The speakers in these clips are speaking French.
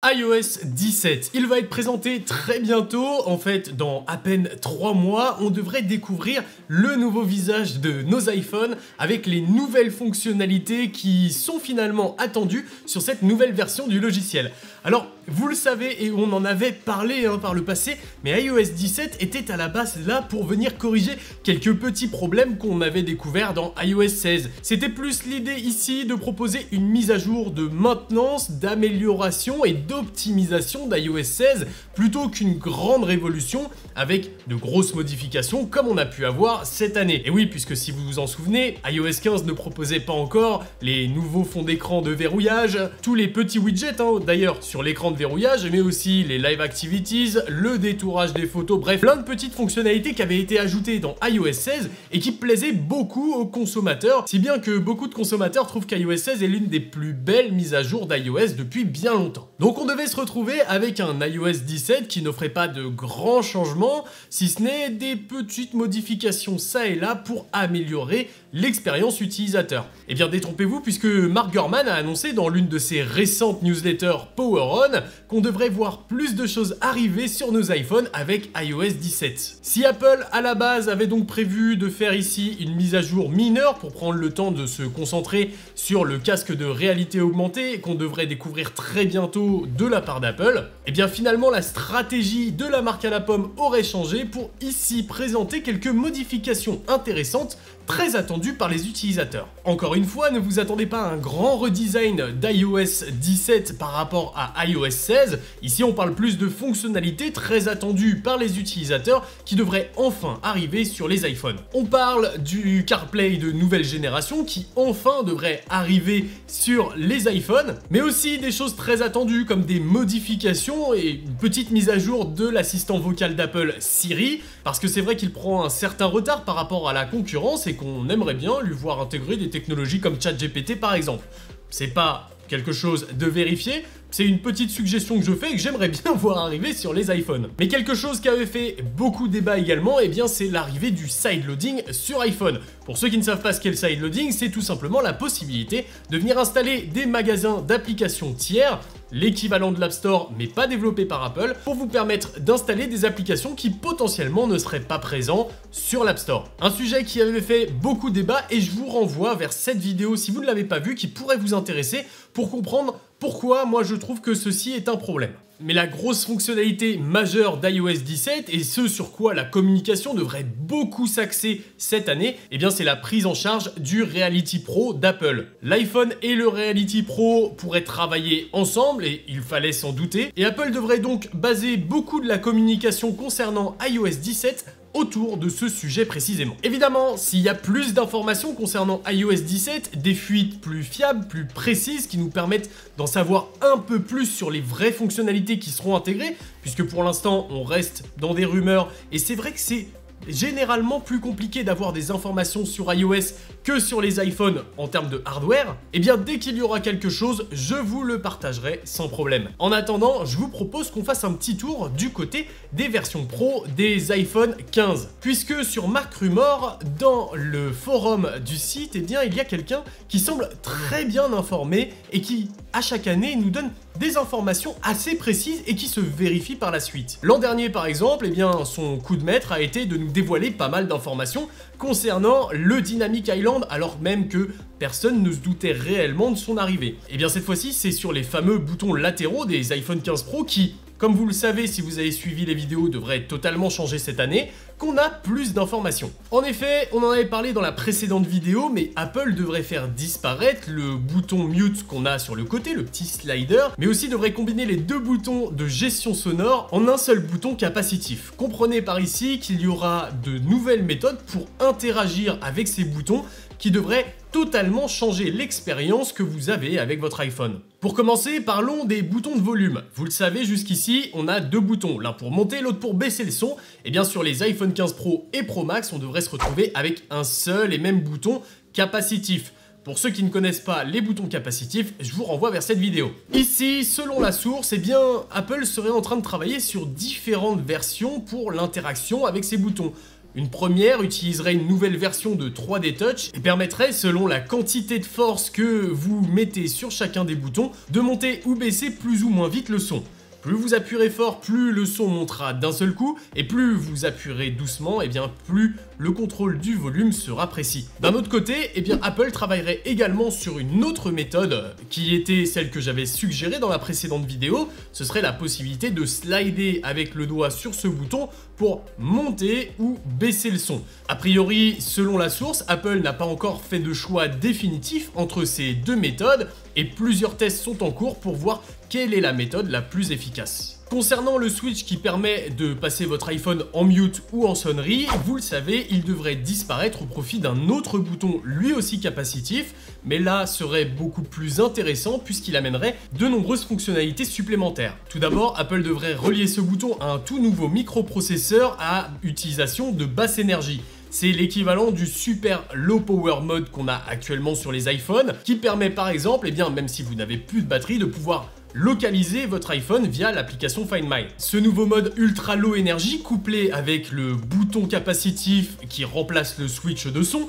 iOS 17, il va être présenté très bientôt, en fait dans à peine 3 mois, on devrait découvrir le nouveau visage de nos iPhones avec les nouvelles fonctionnalités qui sont finalement attendues sur cette nouvelle version du logiciel. Alors, vous le savez et on en avait parlé par le passé, mais iOS 17 était à la base là pour venir corriger quelques petits problèmes qu'on avait découverts dans iOS 16. C'était plus l'idée ici de proposer une mise à jour de maintenance, d'amélioration et d'optimisation d'iOS 16 plutôt qu'une grande révolution avec de grosses modifications comme on a pu avoir cette année. Et oui, puisque si vous vous en souvenez, iOS 15 ne proposait pas encore les nouveaux fonds d'écran de verrouillage, tous les petits widgets d'ailleurs sur l'écran de verrouillage, mais aussi les live activities, le détourage des photos, bref, plein de petites fonctionnalités qui avaient été ajoutées dans iOS 16 et qui plaisaient beaucoup aux consommateurs, si bien que beaucoup de consommateurs trouvent qu'iOS 16 est l'une des plus belles mises à jour d'iOS depuis bien longtemps. Donc on devait se retrouver avec un iOS 17 qui n'offrait pas de grands changements, si ce n'est des petites modifications ça et là pour améliorer l'expérience utilisateur. Et bien détrompez-vous puisque Mark Gurman a annoncé dans l'une de ses récentes newsletters Power On qu'on devrait voir plus de choses arriver sur nos iPhones avec iOS 17. Si Apple à la base avait donc prévu de faire ici une mise à jour mineure pour prendre le temps de se concentrer sur le casque de réalité augmentée qu'on devrait découvrir très bientôt de la part d'Apple, et bien finalement la stratégie de la marque à la pomme aurait changé pour ici présenter quelques modifications intéressantes très attendues par les utilisateurs. Encore une fois, ne vous attendez pas à un grand redesign d'iOS 17 par rapport à iOS 16. Ici, on parle plus de fonctionnalités très attendues par les utilisateurs qui devraient enfin arriver sur les iPhones. On parle du CarPlay de nouvelle génération qui enfin devrait arriver sur les iPhones, mais aussi des choses très attendues comme des modifications et une petite mise à jour de l'assistant vocal d'Apple Siri, parce que c'est vrai qu'il prend un certain retard par rapport à la concurrence et qu'on aimerait bien lui voir intégrer des technologies comme ChatGPT par exemple. C'est pas quelque chose de vérifié, c'est une petite suggestion que je fais et que j'aimerais bien voir arriver sur les iPhones. Mais quelque chose qui avait fait beaucoup débat également, et bien c'est l'arrivée du sideloading sur iPhone. Pour ceux qui ne savent pas ce qu'est le sideloading, c'est tout simplement la possibilité de venir installer des magasins d'applications tiers, l'équivalent de l'App Store mais pas développé par Apple, pour vous permettre d'installer des applications qui potentiellement ne seraient pas présentes sur l'App Store. Un sujet qui avait fait beaucoup débat et je vous renvoie vers cette vidéo si vous ne l'avez pas vue qui pourrait vous intéresser pour comprendre pourquoi moi je trouve que ceci est un problème. Mais la grosse fonctionnalité majeure d'iOS 17 et ce sur quoi la communication devrait beaucoup s'axer cette année, eh bien c'est la prise en charge du Reality Pro d'Apple. L'iPhone et le Reality Pro pourraient travailler ensemble et il fallait s'en douter, et Apple devrait donc baser beaucoup de la communication concernant iOS 17 autour de ce sujet précisément. Évidemment, s'il y a plus d'informations concernant iOS 17, des fuites plus fiables, plus précises qui nous permettent d'en savoir un peu plus sur les vraies fonctionnalités qui seront intégrées, puisque pour l'instant on reste dans des rumeurs et c'est vrai que c'est généralement plus compliqué d'avoir des informations sur iOS que sur les iPhones en termes de hardware, et bien dès qu'il y aura quelque chose, je vous le partagerai sans problème. En attendant, je vous propose qu'on fasse un petit tour du côté des versions pro des iPhone 15. Puisque sur Mark Rumor, dans le forum du site, eh bien il y a quelqu'un qui semble très bien informé et qui, à chaque année, nous donne des informations assez précises et qui se vérifient par la suite. L'an dernier par exemple, eh bien, son coup de maître a été de nous dévoiler pas mal d'informations concernant le Dynamic Island alors même que personne ne se doutait réellement de son arrivée. Et bien cette fois-ci, c'est sur les fameux boutons latéraux des iPhone 15 Pro qui, comme vous le savez si vous avez suivi les vidéos, devraient totalement changer cette année, qu'on a plus d'informations. En effet, on en avait parlé dans la précédente vidéo, mais Apple devrait faire disparaître le bouton mute qu'on a sur le côté, le petit slider, mais aussi devrait combiner les deux boutons de gestion sonore en un seul bouton capacitif. Comprenez par ici qu'il y aura de nouvelles méthodes pour interagir avec ces boutons qui devraient totalement changer l'expérience que vous avez avec votre iPhone. Pour commencer, parlons des boutons de volume. Vous le savez, jusqu'ici, on a deux boutons, l'un pour monter, l'autre pour baisser le son. Et bien sur les iPhone 15 Pro et Pro Max, on devrait se retrouver avec un seul et même bouton capacitif. Pour ceux qui ne connaissent pas les boutons capacitifs, je vous renvoie vers cette vidéo. Ici, selon la source, eh bien, Apple serait en train de travailler sur différentes versions pour l'interaction avec ces boutons. Une première utiliserait une nouvelle version de 3D Touch et permettrait, selon la quantité de force que vous mettez sur chacun des boutons, de monter ou baisser plus ou moins vite le son. Plus vous appuierez fort, plus le son montera d'un seul coup, et plus vous appuierez doucement, et bien plus le contrôle du volume sera précis. D'un autre côté, eh bien Apple travaillerait également sur une autre méthode, qui était celle que j'avais suggérée dans la précédente vidéo. Ce serait la possibilité de slider avec le doigt sur ce bouton pour monter ou baisser le son. A priori, selon la source, Apple n'a pas encore fait de choix définitif entre ces deux méthodes, et plusieurs tests sont en cours pour voir quelle est la méthode la plus efficace. Concernant le switch qui permet de passer votre iPhone en mute ou en sonnerie, vous le savez, il devrait disparaître au profit d'un autre bouton lui aussi capacitif, mais là serait beaucoup plus intéressant puisqu'il amènerait de nombreuses fonctionnalités supplémentaires. Tout d'abord, Apple devrait relier ce bouton à un tout nouveau microprocesseur à utilisation de basse énergie. C'est l'équivalent du super low power mode qu'on a actuellement sur les iPhones, qui permet par exemple, même si vous n'avez plus de batterie, de pouvoir localiser votre iPhone via l'application Find My. Ce nouveau mode ultra low énergie couplé avec le bouton capacitif qui remplace le switch de son,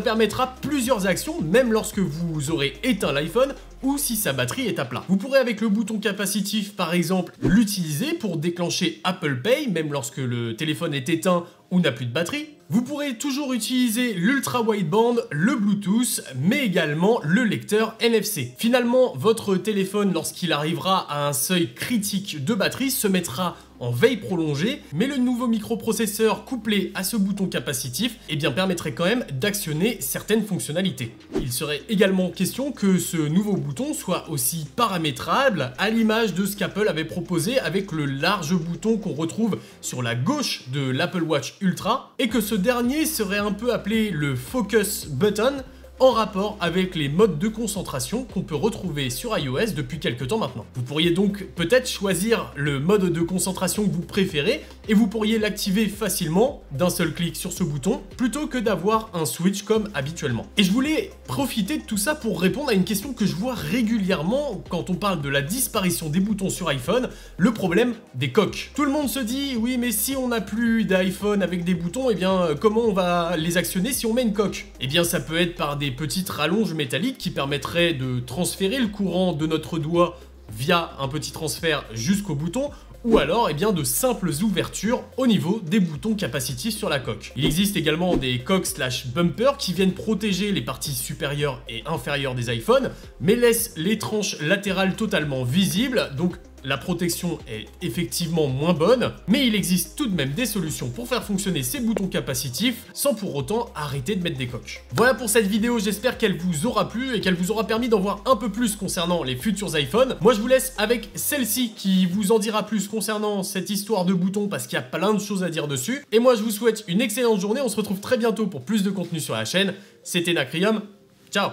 permettra plusieurs actions même lorsque vous aurez éteint l'iPhone ou si sa batterie est à plat. Vous pourrez avec le bouton capacitif par exemple l'utiliser pour déclencher Apple Pay même lorsque le téléphone est éteint ou n'a plus de batterie. Vous pourrez toujours utiliser l'ultra wideband, le Bluetooth, mais également le lecteur NFC. Finalement, votre téléphone, lorsqu'il arrivera à un seuil critique de batterie, se mettra en veille prolongée, mais le nouveau microprocesseur couplé à ce bouton capacitif permettrait quand même d'actionner certaines fonctionnalités. Il serait également question que ce nouveau bouton soit aussi paramétrable à l'image de ce qu'Apple avait proposé avec le large bouton qu'on retrouve sur la gauche de l'Apple Watch Ultra et que ce dernier serait un peu appelé le Focus Button en rapport avec les modes de concentration qu'on peut retrouver sur iOS depuis quelques temps maintenant. Vous pourriez donc peut-être choisir le mode de concentration que vous préférez et vous pourriez l'activer facilement d'un seul clic sur ce bouton plutôt que d'avoir un switch comme habituellement. Et je voulais profiter de tout ça pour répondre à une question que je vois régulièrement quand on parle de la disparition des boutons sur iPhone, le problème des coques. Tout le monde se dit oui mais si on n'a plus d'iPhone avec des boutons, comment on va les actionner si on met une coque? Ça peut être par des petites rallonges métalliques qui permettraient de transférer le courant de notre doigt via un petit transfert jusqu'au bouton ou alors de simples ouvertures au niveau des boutons capacitifs sur la coque. Il existe également des coques / bumpers qui viennent protéger les parties supérieures et inférieures des iPhones mais laissent les tranches latérales totalement visibles, donc la protection est effectivement moins bonne, mais il existe tout de même des solutions pour faire fonctionner ces boutons capacitifs sans pour autant arrêter de mettre des coques. Voilà pour cette vidéo, j'espère qu'elle vous aura plu et qu'elle vous aura permis d'en voir un peu plus concernant les futurs iPhones. Moi je vous laisse avec celle-ci qui vous en dira plus concernant cette histoire de boutons parce qu'il y a plein de choses à dire dessus. Et moi je vous souhaite une excellente journée, on se retrouve très bientôt pour plus de contenu sur la chaîne. C'était Nacrium, ciao!